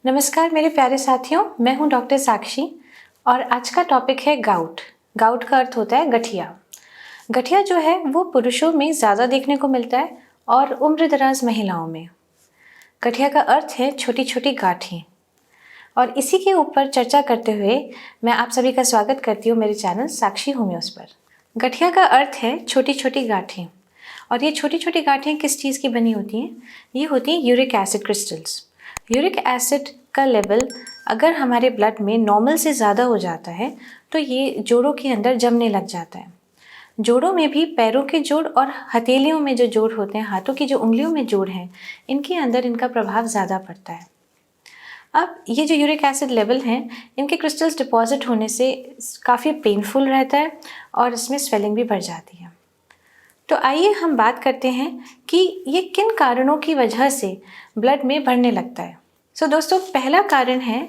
नमस्कार मेरे प्यारे साथियों, मैं हूं डॉक्टर साक्षी और आज का टॉपिक है गाउट। गाउट का अर्थ होता है गठिया। गठिया जो है वो पुरुषों में ज़्यादा देखने को मिलता है और उम्रदराज महिलाओं में। गठिया का अर्थ है छोटी छोटी गांठें और इसी के ऊपर चर्चा करते हुए मैं आप सभी का स्वागत करती हूँ मेरे चैनल साक्षी होम्योस पर। गठिया का अर्थ है छोटी छोटी गांठें और ये छोटी छोटी गांठें किस चीज़ की बनी होती हैं? ये होती हैं uric acid crystals. Uric acid का लेवल अगर हमारे ब्लड में नॉर्मल से ज़्यादा हो जाता है तो ये जोड़ों के अंदर जमने लग जाता है। जोड़ों में भी पैरों के जोड़ और हथेलियों में जो जोड़ होते हैं, हाथों की जो उंगलियों में जोड़ हैं, इनके अंदर इनका प्रभाव ज़्यादा पड़ता है। अब ये जो यूरिक एसिड लेवल हैं, इनके क्रिस्टल्स डिपॉजिट होने से काफ़ी पेनफुल रहता है और इसमें स्वेलिंग भी बढ़ जाती है। तो आइए हम बात करते हैं कि ये किन कारणों की वजह से ब्लड में बढ़ने लगता है। दोस्तों, पहला कारण है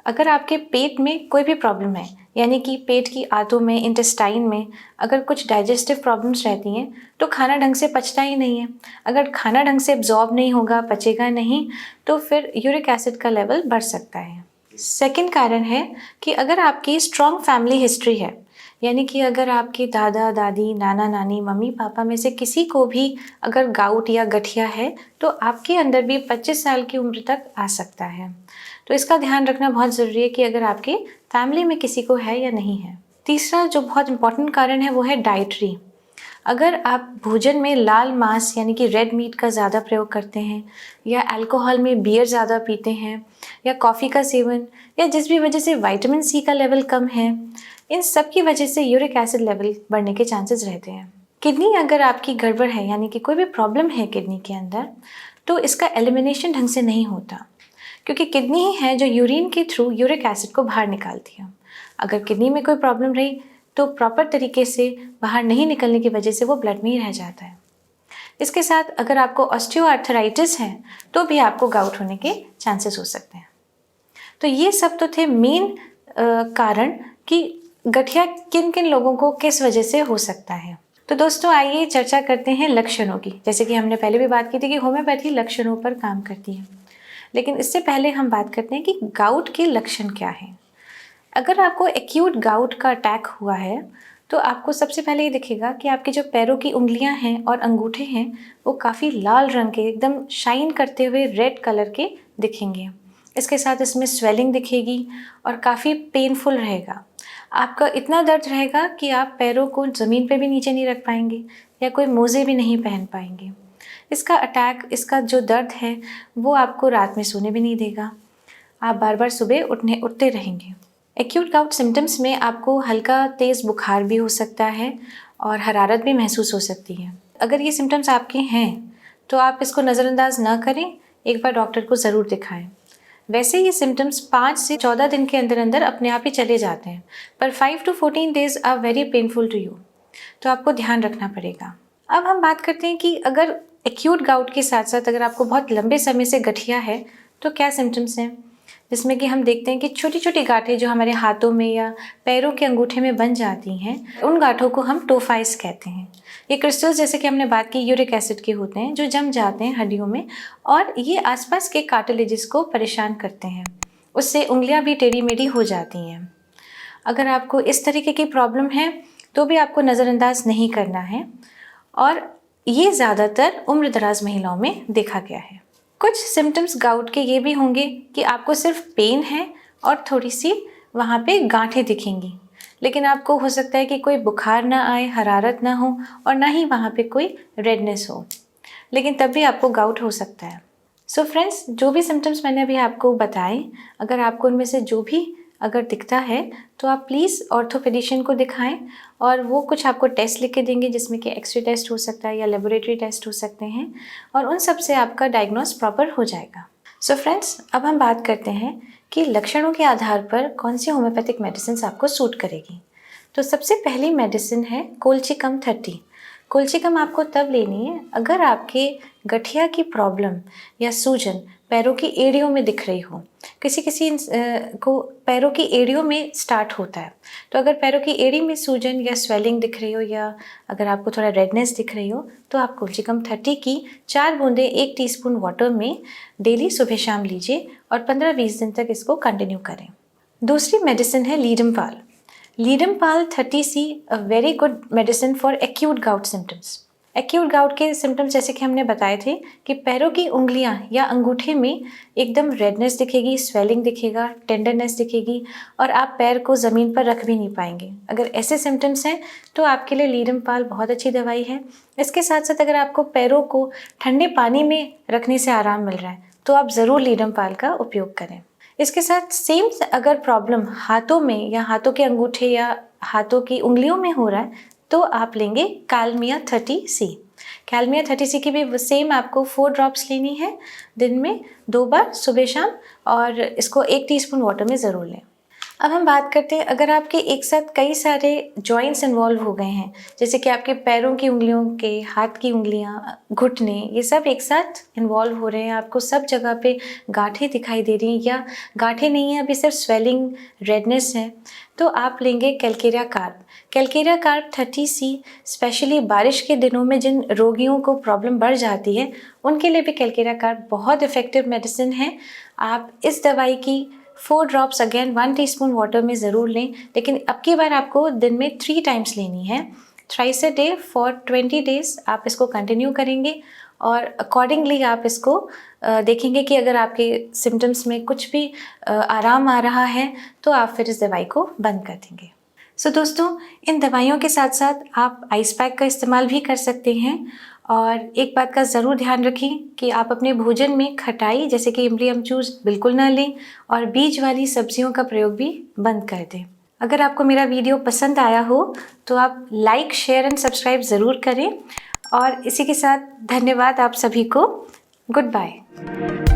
अगर आपके पेट में कोई भी प्रॉब्लम है, यानी कि पेट की आंतों में, इंटेस्टाइन में अगर कुछ डाइजेस्टिव प्रॉब्लम्स रहती हैं तो खाना ढंग से पचता ही नहीं है। अगर खाना ढंग से एब्जॉर्ब नहीं होगा, पचेगा नहीं, तो फिर यूरिक एसिड का लेवल बढ़ सकता है। सेकंड कारण है कि अगर आपकी स्ट्रॉन्ग फैमिली हिस्ट्री है, यानी कि अगर आपके दादा दादी, नाना नानी, मम्मी पापा में से किसी को भी अगर गाउट या गठिया है तो आपके अंदर भी 25 साल की उम्र तक आ सकता है। तो इसका ध्यान रखना बहुत ज़रूरी है कि अगर आपके फैमिली में किसी को है या नहीं है। तीसरा जो बहुत इंपॉर्टेंट कारण है वो है डाइटरी। अगर आप भोजन में लाल मांस यानी कि रेड मीट का ज़्यादा प्रयोग करते हैं, या अल्कोहल में बियर ज़्यादा पीते हैं, या कॉफ़ी का सेवन, या जिस भी वजह से विटामिन सी का लेवल कम है, इन सब की वजह से यूरिक एसिड लेवल बढ़ने के चांसेस रहते हैं। किडनी अगर आपकी गड़बड़ है, यानी कि कोई भी प्रॉब्लम है किडनी के अंदर, तो इसका एलिमिनेशन ढंग से नहीं होता, क्योंकि किडनी ही है जो यूरिन के थ्रू यूरिक एसिड को बाहर निकालती है। अगर किडनी में कोई प्रॉब्लम रही तो प्रॉपर तरीके से बाहर नहीं निकलने की वजह से वो ब्लड में ही रह जाता है। इसके साथ अगर आपको ऑस्टियोआर्थराइटिस है तो भी आपको गाउट होने के चांसेस हो सकते हैं। तो ये सब तो थे मेन कारण कि गठिया किन किन लोगों को किस वजह से हो सकता है। तो दोस्तों, आइए चर्चा करते हैं लक्षणों की। जैसे कि हमने पहले भी बात की थी कि होम्योपैथी लक्षणों पर काम करती है, लेकिन इससे पहले हम बात करते हैं कि गाउट के लक्षण क्या हैं। अगर आपको एक्यूट गाउट का अटैक हुआ है तो आपको सबसे पहले ये दिखेगा कि आपके जो पैरों की उंगलियां हैं और अंगूठे हैं वो काफ़ी लाल रंग के, एकदम शाइन करते हुए रेड कलर के दिखेंगे। इसके साथ इसमें स्वेलिंग दिखेगी और काफ़ी पेनफुल रहेगा। आपका इतना दर्द रहेगा कि आप पैरों को ज़मीन पे भी नीचे नहीं रख पाएंगे या कोई मोज़े भी नहीं पहन पाएंगे। इसका अटैक, इसका जो दर्द है वो आपको रात में सोने भी नहीं देगा। आप बार बार सुबह उठते रहेंगे। एक्यूट गाउट सिम्टम्स में आपको हल्का तेज़ बुखार भी हो सकता है और हरारत भी महसूस हो सकती है। अगर ये सिम्टम्स आपके हैं तो आप इसको नज़रअंदाज ना करें, एक बार डॉक्टर को ज़रूर दिखाएं। वैसे ये सिम्टम्स 5 से 14 दिन के अंदर अंदर अपने आप ही चले जाते हैं, पर 5 to 14 days are very painful to you, तो आपको ध्यान रखना पड़ेगा। अब हम बात करते हैं कि अगर एक्यूट गाउट के साथ साथ अगर आपको बहुत लंबे समय से गठिया है तो क्या सिम्टम्स हैं, जिसमें कि हम देखते हैं कि छोटी छोटी गांठें जो हमारे हाथों में या पैरों के अंगूठे में बन जाती हैं, उन गांठों को हम टोफाइस कहते हैं। ये क्रिस्टल्स, जैसे कि हमने बात की, यूरिक एसिड के होते हैं जो जम जाते हैं हड्डियों में और ये आसपास के कार्टिलेजेस को परेशान करते हैं। उससे उंगलियां भी टेढ़ी मेढ़ी हो जाती हैं। अगर आपको इस तरीके की प्रॉब्लम है तो भी आपको नज़रअंदाज नहीं करना है और ये ज़्यादातर उम्रदराज महिलाओं में देखा गया है। कुछ सिम्टम्स गाउट के ये भी होंगे कि आपको सिर्फ पेन है और थोड़ी सी वहाँ पे गांठें दिखेंगी, लेकिन आपको हो सकता है कि कोई बुखार ना आए, हरारत ना हो और ना ही वहाँ पे कोई रेडनेस हो, लेकिन तब भी आपको गाउट हो सकता है। फ्रेंड्स, जो भी सिम्टम्स मैंने अभी आपको बताए, अगर आपको उनमें से जो भी अगर दिखता है तो आप प्लीज़ ऑर्थोपेडिशियन को दिखाएं और वो कुछ आपको टेस्ट लिख के देंगे, जिसमें कि एक्सरे टेस्ट हो सकता है या लेबोरेटरी टेस्ट हो सकते हैं और उन सब से आपका डायग्नोस प्रॉपर हो जाएगा। फ्रेंड्स, अब हम बात करते हैं कि लक्षणों के आधार पर कौन सी होम्योपैथिक मेडिसिन आपको सूट करेगी। तो सबसे पहली मेडिसिन है कोल्चिकम 30। कोल्चिकम आपको तब लेनी है अगर आपके गठिया की प्रॉब्लम या सूजन पैरों की एड़ियों में दिख रही हो। किसी किसी को पैरों की एड़ियों में स्टार्ट होता है। तो अगर पैरों की एड़ी में सूजन या स्वेलिंग दिख रही हो, या अगर आपको थोड़ा रेडनेस दिख रही हो, तो आप कोल्चिकम 30 की 4 बूंदें 1 टीस्पून वाटर में डेली सुबह शाम लीजिए और 15-20 दिन तक इसको कंटिन्यू करें। दूसरी मेडिसिन है लीडमपाल। लीडमपाल 30C a very good medicine for acute gout symptoms. Acute gout के सिम्टम्स जैसे कि हमने बताए थे कि पैरों की उंगलियां या अंगूठे में एकदम रेडनेस दिखेगी, स्वेलिंग दिखेगा, टेंडरनेस दिखेगी और आप पैर को ज़मीन पर रख भी नहीं पाएंगे। अगर ऐसे सिम्टम्स हैं तो आपके लिए लीडमपाल बहुत अच्छी दवाई है। इसके साथ साथ अगर आपको पैरों को ठंडे पानी में रखने से आराम मिल रहा है तो आप ज़रूर लीडमपाल का उपयोग करें। इसके साथ सेम अगर प्रॉब्लम हाथों में या हाथों के अंगूठे या हाथों की उंगलियों में हो रहा है तो आप लेंगे कैलमिया 30C। कैलमिया 30C की भी सेम आपको 4 ड्रॉप्स लेनी है दिन में 2 बार, सुबह शाम, और इसको 1 टीस्पून वाटर में ज़रूर लें। अब हम बात करते हैं अगर आपके एक साथ कई सारे जॉइंट्स इन्वॉल्व हो गए हैं, जैसे कि आपके पैरों की उंगलियों के, हाथ की उंगलियां, घुटने, ये सब एक साथ इन्वॉल्व हो रहे हैं, आपको सब जगह पे गांठें दिखाई दे रही हैं या गांठें नहीं है, अभी सिर्फ स्वेलिंग, रेडनेस है, तो आप लेंगे Calcarea carb. Calcarea carb 30C specially बारिश के दिनों में जिन रोगियों को प्रॉब्लम बढ़ जाती है उनके लिए भी कैलकेरिया कार्ब बहुत इफ़ेक्टिव मेडिसिन है। आप इस दवाई की 4 ड्रॉप्स अगेन 1 टीस्पून वाटर में ज़रूर लें, लेकिन अब की बार आपको दिन में 3 टाइम्स लेनी है, thrice a day for 20 days आप इसको कंटिन्यू करेंगे और अकॉर्डिंगली आप इसको देखेंगे कि अगर आपके सिम्टम्स में कुछ भी आराम आ रहा है तो आप फिर इस दवाई को बंद कर देंगे। सो दोस्तों, इन दवाइयों के साथ साथ आप आइस पैक का इस्तेमाल भी कर सकते हैं और एक बात का ज़रूर ध्यान रखें कि आप अपने भोजन में खटाई जैसे कि इमली अमचूर बिल्कुल ना लें और बीज वाली सब्जियों का प्रयोग भी बंद कर दें। अगर आपको मेरा वीडियो पसंद आया हो तो आप लाइक, शेयर एंड सब्सक्राइब ज़रूर करें और इसी के साथ धन्यवाद आप सभी को। Good bye.